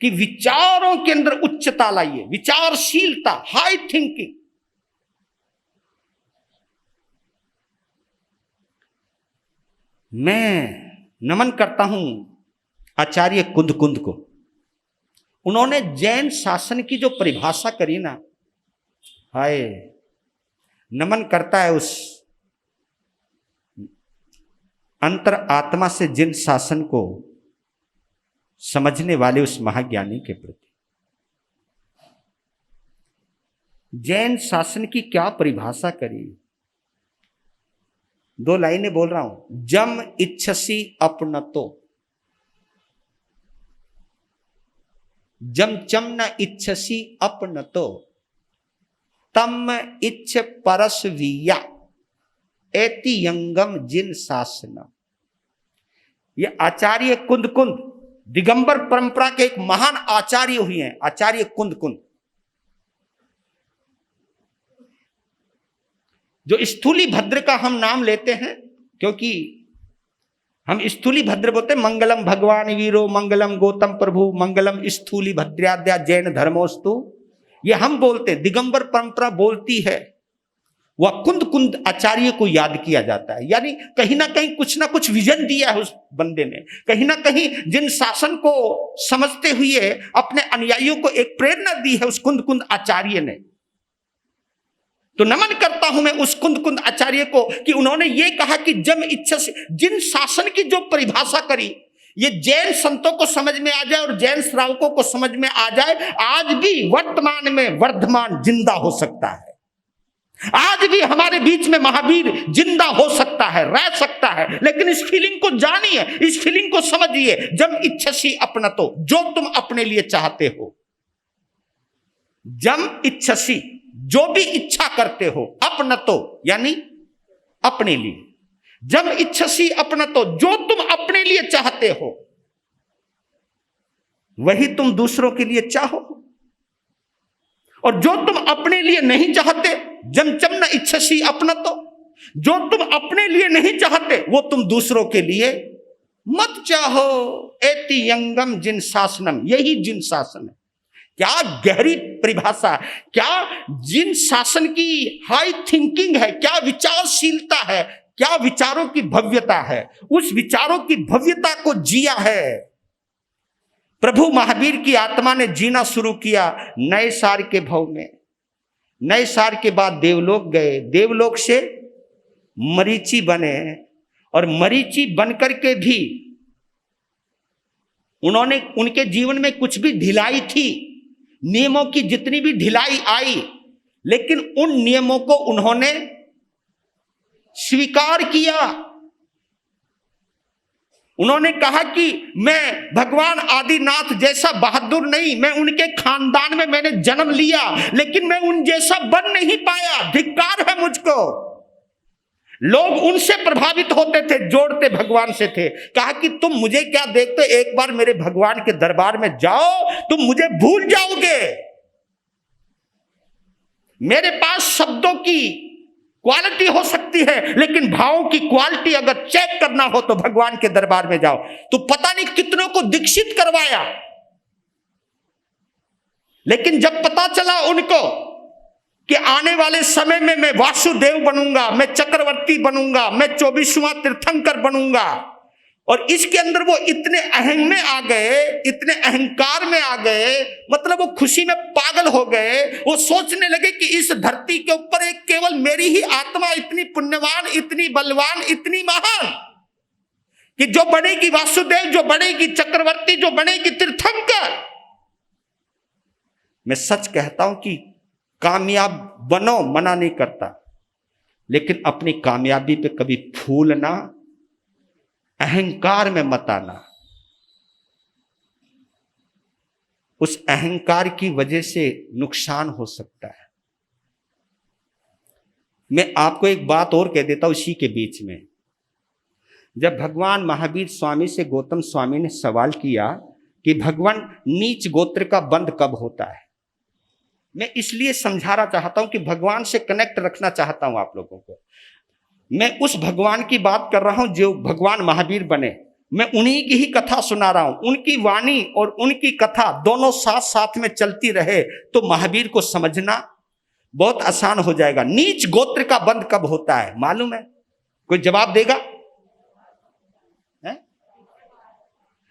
कि विचारों के अंदर उच्चता लाइए, विचारशीलता, हाई थिंकिंग। मैं नमन करता हूं आचार्य कुंद को। उन्होंने जैन शासन की जो परिभाषा करी ना, हाय नमन करता है उस अंतर आत्मा से जिन शासन को समझने वाले उस महाज्ञानी के प्रति। जैन शासन की क्या परिभाषा करी, 2 लाइनें बोल रहा हूं। जम इच्छसी अपनतो, जम चम न इच्छसी अपनतो, तम इच्छ परस्वीया एति यंगम जिन शासनम। ये आचार्य कुंद दिगंबर परंपरा के एक महान आचार्य हुए हैं, आचार्य कुंद। जो स्थूली भद्र का हम नाम लेते हैं, क्योंकि हम स्थूली भद्र बोलते हैं, मंगलम भगवान वीरो, मंगलम गौतम प्रभु, मंगलम स्थूली भद्राद्या जैन धर्मोस्तु, ये हम बोलते हैं, दिगंबर परंपरा बोलती है। वह कुंद आचार्य को याद किया जाता है, यानी कहीं ना कहीं कुछ ना कुछ विजन दिया है उस बंदे ने, कहीं ना कहीं जिन शासन को समझते हुए अपने अनुयायियों को एक प्रेरणा दी है उस कुंद आचार्य ने। तो नमन करता हूं मैं उस कुंद आचार्य को कि उन्होंने ये कहा कि जम इच्छा से जिन शासन की जो परिभाषा करी, ये जैन संतों को समझ में आ जाए और जैन श्रावकों को समझ में आ जाए। आज भी वर्तमान में वर्धमान जिंदा हो सकता है, आज भी हमारे बीच में महावीर जिंदा हो सकता है, रह सकता है, लेकिन इस फीलिंग को जानिए, इस फीलिंग को समझिए। जम इच्छसी अपनतो, जो तुम अपने लिए चाहते हो, जम इच्छसी जो भी इच्छा करते हो, अपनतो यानी अपने लिए, जब इच्छसी अपनतो, जो तुम अपने लिए चाहते हो वही तुम दूसरों के लिए चाहो, और जो तुम अपने लिए नहीं चाहते, जम चम न इच्छसी अपनतो, जो तुम अपने लिए नहीं चाहते वो तुम दूसरों के लिए मत चाहो। एति यंगम जिन शासनम, यही जिन शासन है। क्या गहरी परिभाषा, क्या जिन शासन की हाई थिंकिंग है, क्या विचारशीलता है, क्या विचारों की भव्यता है। उस विचारों की भव्यता को जिया है प्रभु महावीर की आत्मा ने, जीना शुरू किया नए सार के भाव में। नए सार के बाद देवलोक गए, देवलोक से मरीचि बने, और मरीचि बनकर के भी उन्होंने, उनके जीवन में कुछ भी ढिलाई थी, नियमों की जितनी भी ढिलाई आई, लेकिन उन नियमों को उन्होंने स्वीकार किया। उन्होंने कहा कि मैं भगवान आदिनाथ जैसा बहादुर नहीं, मैं उनके खानदान में मैंने जन्म लिया, लेकिन मैं उन जैसा बन नहीं पाया, धिक्कार है मुझको। लोग उनसे प्रभावित होते थे, जोड़ते भगवान से थे। कहा कि तुम मुझे क्या देखते, एक बार मेरे भगवान के दरबार में जाओ, तुम मुझे भूल जाओगे। मेरे पास शब्दों की क्वालिटी हो सकती है, लेकिन भावों की क्वालिटी अगर चेक करना हो तो भगवान के दरबार में जाओ। तो पता नहीं कितनों को दीक्षित करवाया, लेकिन जब पता चला उनको कि आने वाले समय में मैं वासुदेव बनूंगा, मैं चक्रवर्ती बनूंगा, मैं 24वां तीर्थंकर बनूंगा, और इसके अंदर वो इतने अहंग में आ गए, इतने अहंकार में आ गए, मतलब वो खुशी में पागल हो गए। वो सोचने लगे कि इस धरती के ऊपर एक केवल मेरी ही आत्मा इतनी पुण्यवान, इतनी बलवान, इतनी महान, कि जो बनेगी वासुदेव, जो बनेगी चक्रवर्ती, जो बनेगी तीर्थंकर। मैं सच कहता हूं कि कामयाब बनो, मना नहीं करता, लेकिन अपनी कामयाबी पे कभी फूलना, अहंकार में मत आना। उस अहंकार की वजह से नुकसान हो सकता है। मैं आपको एक बात और कह देता हूं इसी के बीच में। जब भगवान महावीर स्वामी से गौतम स्वामी ने सवाल किया कि भगवान नीच गोत्र का बंध कब होता है, मैं इसलिए समझाना चाहता हूं कि भगवान से कनेक्ट रखना चाहता हूं आप लोगों को। मैं उस भगवान की बात कर रहा हूं जो भगवान महावीर बने, मैं उन्हीं की ही कथा सुना रहा हूं। उनकी वाणी और उनकी कथा दोनों साथ साथ में चलती रहे तो महावीर को समझना बहुत आसान हो जाएगा। नीच गोत्र का बंध कब होता है मालूम है? कोई जवाब देगा? है?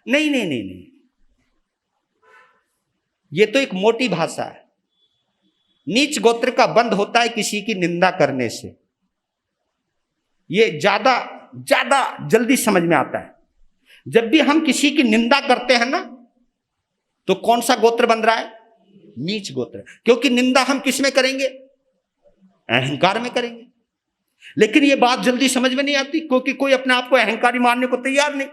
नहीं नहीं नहीं नहीं, ये तो एक मोटी भाषा है। नीच गोत्र का बंध होता है किसी की निंदा करने से। ये ज्यादा जल्दी समझ में आता है। जब भी हम किसी की निंदा करते हैं ना, तो कौन सा गोत्र बन रहा है? नीच गोत्र। क्योंकि निंदा हम किस में करेंगे? अहंकार में करेंगे। लेकिन ये बात जल्दी समझ में नहीं आती, क्योंकि कोई अपने आप को अहंकारी मानने को तैयार नहीं।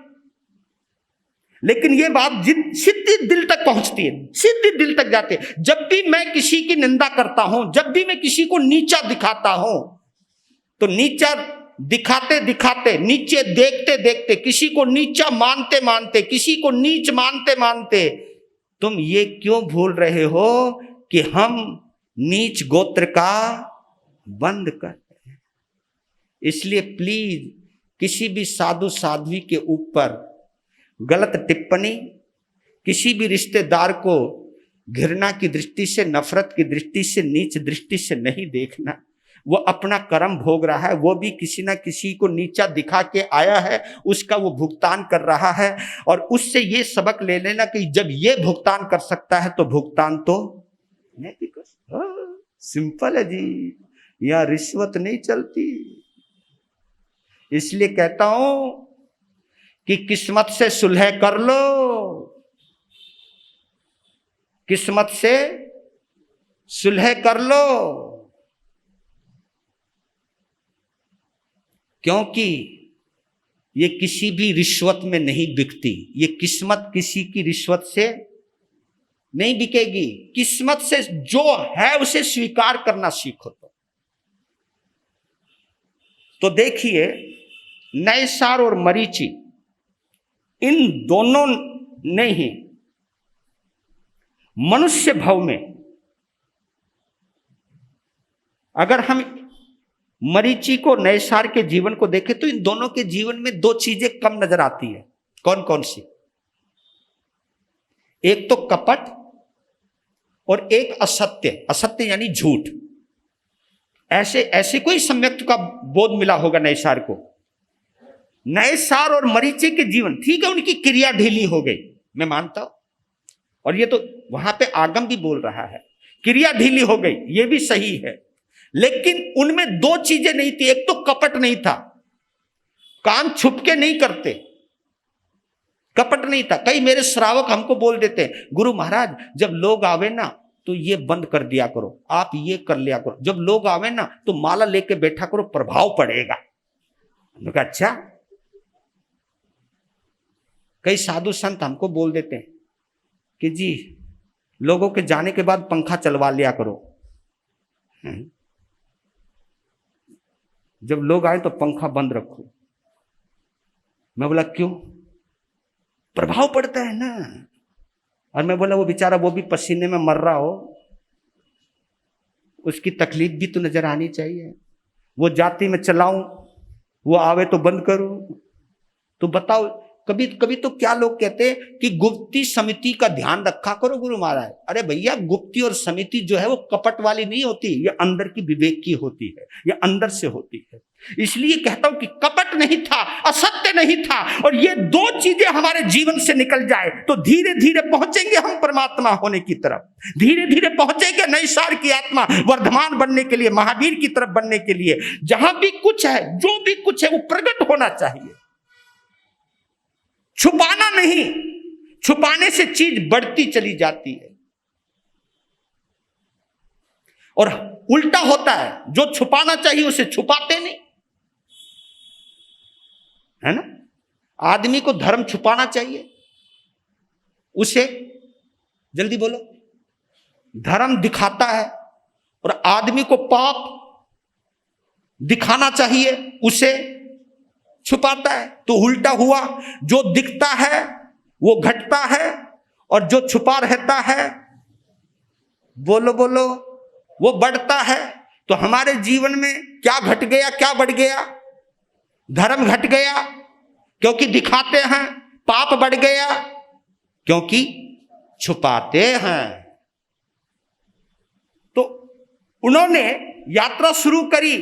लेकिन ये बात सीधी दिल तक पहुंचती है, सीधी दिल तक जाती है। जब भी मैं किसी की निंदा करता हूं, जब भी मैं किसी को नीचा दिखाता हूं, तो नीचा दिखाते दिखाते, नीचे देखते देखते, किसी को नीचा मानते मानते, किसी को नीच मानते मानते, तुम ये क्यों भूल रहे हो कि हम नीच गोत्र का बंद करते हैं। इसलिए प्लीज किसी भी साधु साध्वी के ऊपर गलत टिप्पणी, किसी भी रिश्तेदार को घृणा की दृष्टि से, नफरत की दृष्टि से, नीच दृष्टि से नहीं देखना। वो अपना कर्म भोग रहा है, वो भी किसी ना किसी को नीचा दिखा के आया है, उसका वो भुगतान कर रहा है। और उससे ये सबक ले लेना कि जब ये भुगतान कर सकता है तो भुगतान तो मैं भी कर। सिंपल है जी, यहाँ रिश्वत नहीं चलती। इसलिए कहता हूं कि किस्मत से सुलह कर लो, किस्मत से सुलह कर लो, क्योंकि ये किसी भी रिश्वत में नहीं बिकती। ये किस्मत किसी की रिश्वत से नहीं बिकेगी। किस्मत से जो है उसे स्वीकार करना सीखो। तो देखिए, नैसार और मरीचि, इन दोनों ने ही मनुष्य भव में, अगर हम मरीचि को नैसार के जीवन को देखें तो इन दोनों के जीवन में दो चीजें कम नजर आती है। कौन कौन सी? एक तो कपट और एक असत्य। असत्य यानी झूठ। ऐसे ऐसे कोई सम्यक का बोध मिला होगा नैसार को। नैसार और मरीचि के जीवन, ठीक है उनकी क्रिया ढीली हो गई, मैं मानता हूं, और ये तो वहां पे आगम भी बोल रहा है, क्रिया ढीली हो गई, ये भी सही है। लेकिन उनमें दो चीजें नहीं थी। एक तो कपट नहीं था, काम छुप के नहीं करते, कपट नहीं था। कई मेरे श्रावक हमको बोल देते हैं, गुरु महाराज जब लोग आवे ना तो ये बंद कर दिया करो, आप ये कर लिया करो, जब लोग आवे ना तो माला लेके बैठा करो, प्रभाव पड़ेगा। मैंने कहा अच्छा। कई साधु संत हमको बोल देते हैं कि जी लोगों के जाने के बाद पंखा चलवा लिया करो, जब लोग आए तो पंखा बंद रखो। मैं बोला क्यों? प्रभाव पड़ता है ना। और मैं बोला वो बेचारा वो भी पसीने में मर रहा हो, उसकी तकलीफ भी तो नजर आनी चाहिए। वो जाति में चलाऊं, वो आवे तो बंद करूं। तो बताओ, कभी कभी तो क्या लोग कहते हैं कि गुप्ती समिति का ध्यान रखा करो गुरु महाराज। अरे भैया, गुप्ती और समिति जो है वो कपट वाली नहीं होती, ये अंदर की विवेक की होती है, ये अंदर से होती है। इसलिए कहता हूं कि कपट नहीं था, असत्य नहीं था, और ये दो चीजें हमारे जीवन से निकल जाए तो धीरे धीरे पहुंचेंगे हम परमात्मा होने की तरफ, धीरे धीरे पहुंचेंगे नैसार की आत्मा वर्धमान बनने के लिए, महावीर की तरफ बनने के लिए। जहां भी कुछ है, जो भी कुछ है वो प्रकट होना चाहिए, छुपाना नहीं। छुपाने से चीज बढ़ती चली जाती है और उल्टा होता है, जो छुपाना चाहिए उसे छुपाते नहीं, है ना। आदमी को धर्म छुपाना चाहिए, उसे जल्दी बोलो धर्म दिखाता है, और आदमी को पाप दिखाना चाहिए, उसे छुपाता है। तो उल्टा हुआ, जो दिखता है वो घटता है और जो छुपा रहता है, बोलो बोलो, वो बढ़ता है। तो हमारे जीवन में क्या घट गया, क्या बढ़ गया? धर्म घट गया क्योंकि दिखाते हैं, पाप बढ़ गया क्योंकि छुपाते हैं। तो उन्होंने यात्रा शुरू करी,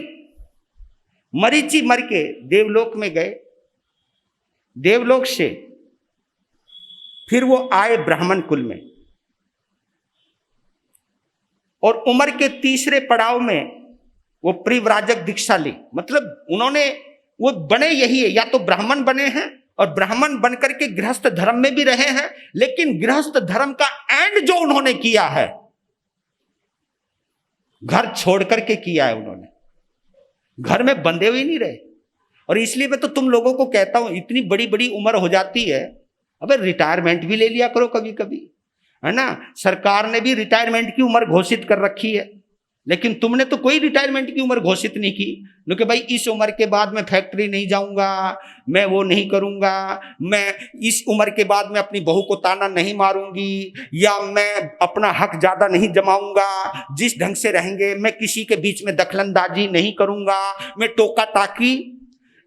मरीचि मर के देवलोक में गए, देवलोक से फिर वो आए ब्राह्मण कुल में, और उम्र के तीसरे पड़ाव में वो परिव्राजक दीक्षा ली। मतलब उन्होंने, वो बने यही है, या तो ब्राह्मण बने हैं और ब्राह्मण बनकर के गृहस्थ धर्म में भी रहे हैं, लेकिन गृहस्थ धर्म का एंड जो उन्होंने किया है, घर छोड़ करके किया है उन्होंने, घर में बंधे हुए नहीं रहे। और इसलिए मैं तो तुम लोगों को कहता हूं, इतनी बड़ी बड़ी उम्र हो जाती है, अबे रिटायरमेंट भी ले लिया करो कभी कभी, है ना। सरकार ने भी रिटायरमेंट की उम्र घोषित कर रखी है, लेकिन तुमने तो कोई रिटायरमेंट की उम्र घोषित नहीं की, क्योंकि भाई इस उम्र के बाद मैं फैक्ट्री नहीं जाऊंगा, मैं वो नहीं करूंगा, मैं इस उम्र के बाद मैं अपनी बहू को ताना नहीं मारूंगी, या मैं अपना हक ज्यादा नहीं जमाऊंगा, जिस ढंग से रहेंगे, मैं किसी के बीच में दखलंदाजी नहीं करूंगा, मैं टोका टाकी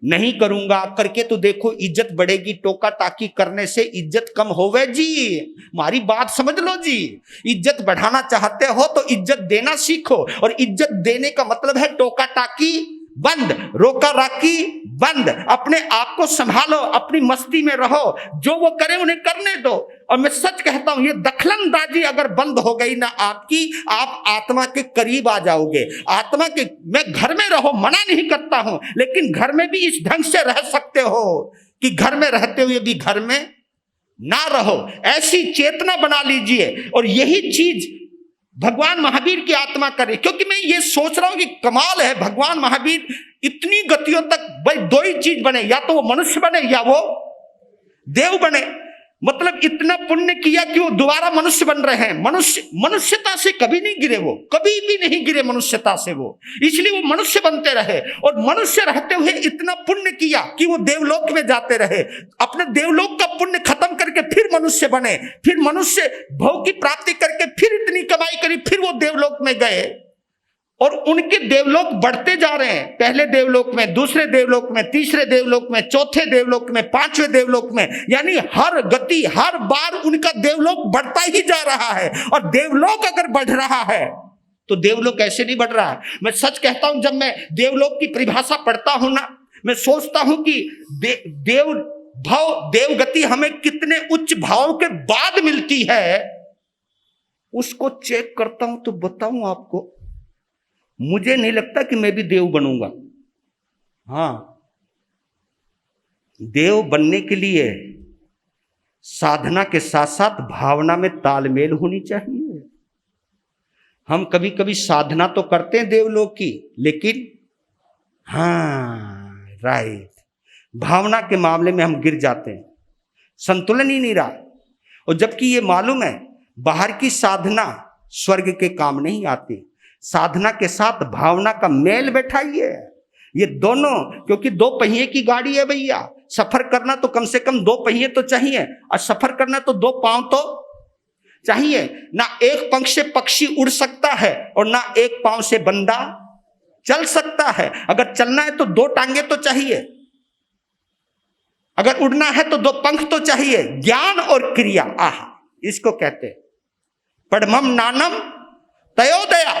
नहीं करूंगा। करके तो देखो इज्जत बढ़ेगी, टोका टाकी करने से इज्जत कम होवे जी। हमारी बात समझ लो जी, इज्जत बढ़ाना चाहते हो तो इज्जत देना सीखो, और इज्जत देने का मतलब है टोका टाकी बंद, रोका राकी बंद, अपने आप को संभालो, अपनी मस्ती में रहो, जो वो करे उन्हें करने दो। और मैं सच कहता हूं, ये दखलंदाजी अगर बंद हो गई ना आपकी, आप आत्मा के करीब आ जाओगे। आत्मा के, मैं घर में रहो मना नहीं करता हूं, लेकिन घर में भी इस ढंग से रह सकते हो कि घर में रहते हुए भी घर में ना रहो, ऐसी चेतना बना लीजिए। और यही चीज भगवान महावीर की आत्मा करे, क्योंकि मैं ये सोच रहा हूं कि कमाल है, भगवान महावीर इतनी गतियों तक भाई दो ही चीज बने, या तो वो मनुष्य बने या वो देव बने। मतलब इतना पुण्य किया कि वो दोबारा मनुष्य बन रहे हैं। मनुष्यता से कभी नहीं गिरे, वो कभी भी नहीं गिरे मनुष्यता से, वो इसलिए वो मनुष्य बनते रहे। और मनुष्य रहते हुए इतना पुण्य किया कि वो देवलोक में जाते रहे। अपने देवलोक का पुण्य खत्म करके फिर मनुष्य बने, फिर मनुष्य भोग की प्राप्ति करके फिर इतनी कमाई करी, फिर वो देवलोक में गए। और उनके देवलोक बढ़ते जा रहे हैं, पहले देवलोक में, दूसरे देवलोक में, तीसरे देवलोक में, चौथे देवलोक में, पांचवें देवलोक में, यानी हर गति, हर बार उनका देवलोक बढ़ता ही जा रहा है। और देवलोक अगर बढ़ रहा है तो देवलोक ऐसे नहीं बढ़ रहा है। मैं सच कहता हूं, जब मैं देवलोक की परिभाषा पढ़ता हूं ना, मैं सोचता हूं कि देव गति हमें कितने उच्च भाव के बाद मिलती है, उसको चेक करता हूं तो बताऊं आपको, मुझे नहीं लगता कि मैं भी देव बनूंगा। हां, देव बनने के लिए साधना के साथ साथ भावना में तालमेल होनी चाहिए। हम कभी कभी साधना तो करते हैं देवलोक की, लेकिन राइट, भावना के मामले में हम गिर जाते हैं, संतुलन ही नहीं रहा। और जबकि ये मालूम है बाहर की साधना स्वर्ग के काम नहीं आती, साधना के साथ भावना का मेल बैठाइए। ये दोनों, क्योंकि दो पहिए की गाड़ी है भैया, सफर करना तो कम से कम दो पहिए तो चाहिए, और सफर करना तो दो पांव तो चाहिए ना। एक पंख से पक्षी उड़ सकता है और ना एक पांव से बंदा चल सकता है। अगर चलना है तो दो टांगे तो चाहिए, अगर उड़ना है तो दो पंख तो चाहिए। ज्ञान और क्रिया, इसको कहते हैं पढ़मम नानम तयोदया,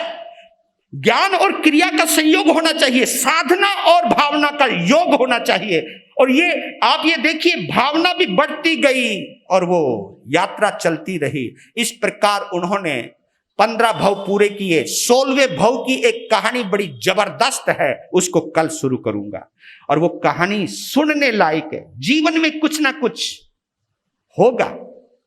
ज्ञान और क्रिया का संयोग होना चाहिए, साधना और भावना का योग होना चाहिए। और ये आप ये देखिए, भावना भी बढ़ती गई और वो यात्रा चलती रही। इस प्रकार उन्होंने 15 भव पूरे किए। 16वें भव की एक कहानी बड़ी जबरदस्त है, उसको कल शुरू करूंगा। और वो कहानी सुनने लायक है, जीवन में कुछ ना कुछ होगा।